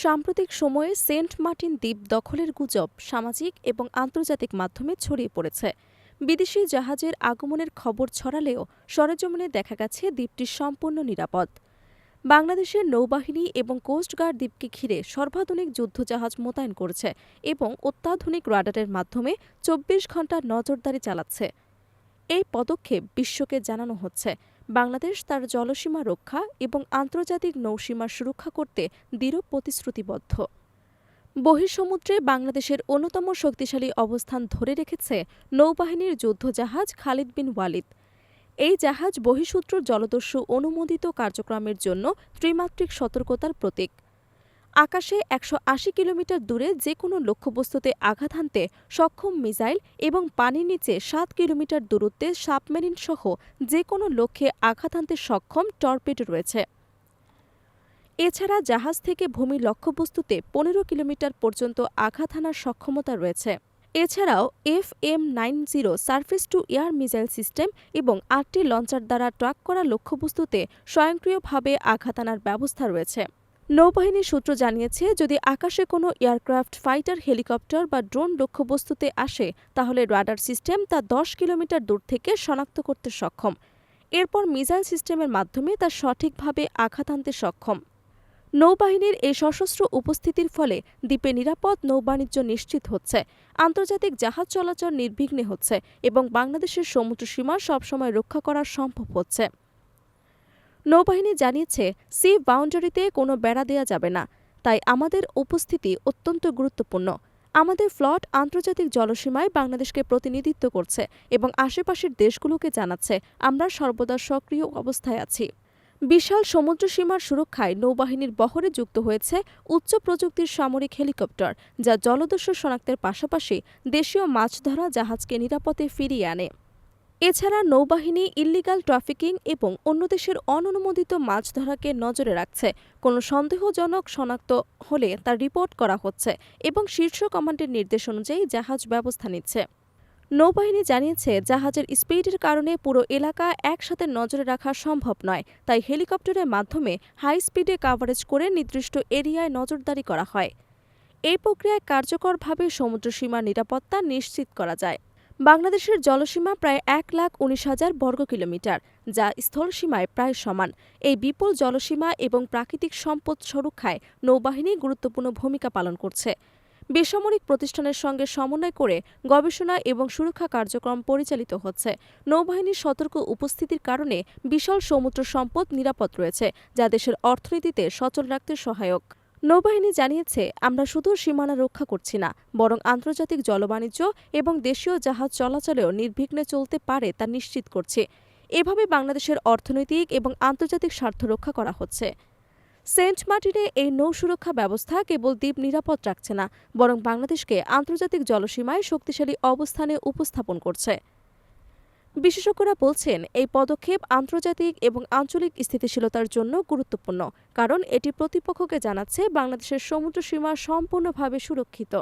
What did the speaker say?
সাম্প্রতিক সময়ে Saint Martin দ্বীপ দখলের গুজব সামাজিক এবং আন্তর্জাতিক মাধ্যমে ছড়িয়ে পড়েছে। বিদেশি জাহাজের আগমনের খবর ছড়ালেও সরেজমিনে দেখা গেছে দ্বীপটি সম্পূর্ণ নিরাপদ। বাংলাদেশের নৌবাহিনী এবং কোস্টগার্ড দ্বীপকে ঘিরে সর্বাধুনিক যুদ্ধজাহাজ মোতায়েন করেছে এবং অত্যাধুনিক রাডারের মাধ্যমে ২৪ ঘণ্টা নজরদারি চালাচ্ছে। এই পদক্ষেপ বিশ্বকে জানানো হচ্ছে বাংলাদেশ তার জলসীমা রক্ষা এবং আন্তর্জাতিক নৌসীমার সুরক্ষা করতে দৃঢ় প্রতিশ্রুতিবদ্ধ। বহির্সমুদ্রে বাংলাদেশের অন্যতম শক্তিশালী অবস্থান ধরে রেখেছে নৌবাহিনীর যুদ্ধজাহাজ খালিদ বিন ওয়ালিদ। এই জাহাজ বহিঃশত্রুর জলদস্যু অনুমোদিত কার্যক্রমের জন্য ত্রিমাত্রিক সতর্কতার প্রতীক। আকাশে ১৮০ কিলোমিটার দূরে যে কোনো লক্ষ্যবস্তুতে আঘাত হানতে সক্ষম মিসাইল এবং পানির নিচে ৭ কিলোমিটার দূরত্বে সাবমেরিন সহ যে কোনো লক্ষ্যে আঘাত হানতে সক্ষম টর্পেডো রয়েছে। এছাড়া জাহাজ থেকে ভূমি লক্ষ্যবস্তুতে ১৫ কিলোমিটার পর্যন্ত আঘাত হানার সক্ষমতা রয়েছে। এছাড়াও FM-90 surface two air missile system এবং ৮টি লঞ্চার দ্বারা ট্র্যাক করা লক্ষ্যবস্তুতে স্বয়ংক্রিয়ভাবে আঘাত হানার ব্যবস্থা রয়েছে। নৌবাহিনীর সূত্র জানিয়েছে, যদি আকাশে কোনো এয়ারক্রাফট, ফাইটার, হেলিকপ্টার বা ড্রোন লক্ষ্যবস্তুতে আসে তাহলে রাডার সিস্টেম তা ১০ কিলোমিটার দূর থেকে শনাক্ত করতে সক্ষম। এরপর মিসাইল সিস্টেমের মাধ্যমে তা সঠিকভাবে আঘাত হানতে সক্ষম। নৌবাহিনীর এই সশস্ত্র উপস্থিতির ফলে দ্বীপে নিরাপদ নৌবাণিজ্য নিশ্চিত হচ্ছে, আন্তর্জাতিক জাহাজ চলাচল নির্বিঘ্নে হচ্ছে এবং বাংলাদেশের সমুদ্রসীমা সবসময় রক্ষা করা সম্ভব হচ্ছে। নৌবাহিনী জানিয়েছে, সি বাউন্ডারিতে কোনো বেড়া দেয়া যাবে না, তাই আমাদের উপস্থিতি অত্যন্ত গুরুত্বপূর্ণ। আমাদের ফ্লট আন্তর্জাতিক জলসীমায় বাংলাদেশকে প্রতিনিধিত্ব করছে এবং আশেপাশের দেশগুলোকে জানাচ্ছে আমরা সর্বদা সক্রিয় অবস্থায় আছি। বিশাল সমুদ্রসীমার সুরক্ষায় নৌবাহিনীর বহরে যুক্ত হয়েছে উচ্চ প্রযুক্তির সামরিক হেলিকপ্টার, যা জলদস্যু শনাক্তের পাশাপাশি দেশীয় মাছ ধরা জাহাজকে নিরাপদে ফিরিয়ে আনে। এছাড়া নৌবাহিনী ইল্লিগাল ট্রাফিকিং এবং অন্য দেশের অননুমোদিত মাছ ধরাকে নজরে রাখছে। কোনো সন্দেহজনক শনাক্ত হলে তা রিপোর্ট করা হচ্ছে এবং শীর্ষ কমান্ডের নির্দেশ অনুযায়ী জাহাজ ব্যবস্থা নিচ্ছে। নৌবাহিনী জানিয়েছে, জাহাজের স্পিডের কারণে পুরো এলাকা একসাথে নজরে রাখা সম্ভব নয়, তাই হেলিকপ্টারের মাধ্যমে হাই স্পিডে কাভারেজ করে নির্দিষ্ট এরিয়ায় নজরদারি করা হয়। এই প্রক্রিয়ায় কার্যকরভাবে সমুদ্রসীমার নিরাপত্তা নিশ্চিত করা যায়। বাংলাদেশের জলসীমা প্রায় ১,১৯,০০০ বর্গ কিলোমিটার, যা স্থলসীমায় প্রায় সমান। এই বিপুল জলসীমা এবং প্রাকৃতিক সম্পদ সুরক্ষায় নৌবাহিনী গুরুত্বপূর্ণ ভূমিকা পালন করছে। বেসামরিক প্রতিষ্ঠানের সঙ্গে সমন্বয় করে গবেষণা এবং সুরক্ষা কার্যক্রম পরিচালিত হচ্ছে। নৌবাহিনীর সতর্ক উপস্থিতির কারণে বিশাল সমুদ্র সম্পদ নিরাপদ রয়েছে, যা দেশের অর্থনীতিতে সচল রাখতে সহায়ক। নৌবাহিনী জানিয়েছে, আমরা শুধু সীমানা রক্ষা করছি না, বরং আন্তর্জাতিক জলবাণিজ্য এবং দেশীয় জাহাজ চলাচলেও নির্বিঘ্নে চলতে পারে তা নিশ্চিত করছি। এভাবে বাংলাদেশের অর্থনৈতিক এবং আন্তর্জাতিক স্বার্থ রক্ষা করা হচ্ছে। সেন্ট মার্টিনে এই নৌ সুরক্ষা ব্যবস্থা কেবল দ্বীপ নিরাপদ রাখছে না, বরং বাংলাদেশকে আন্তর্জাতিক জলসীমায় শক্তিশালী অবস্থানে উপস্থাপন করছে। বিশেষজ্ঞরা বলছেন, এই পদক্ষেপ আন্তর্জাতিক এবং আঞ্চলিক স্থিতিশীলতার জন্য গুরুত্বপূর্ণ, কারণ এটি প্রতিপক্ষকে জানাচ্ছে বাংলাদেশের সমুদ্রসীমা সম্পূর্ণভাবে সুরক্ষিত।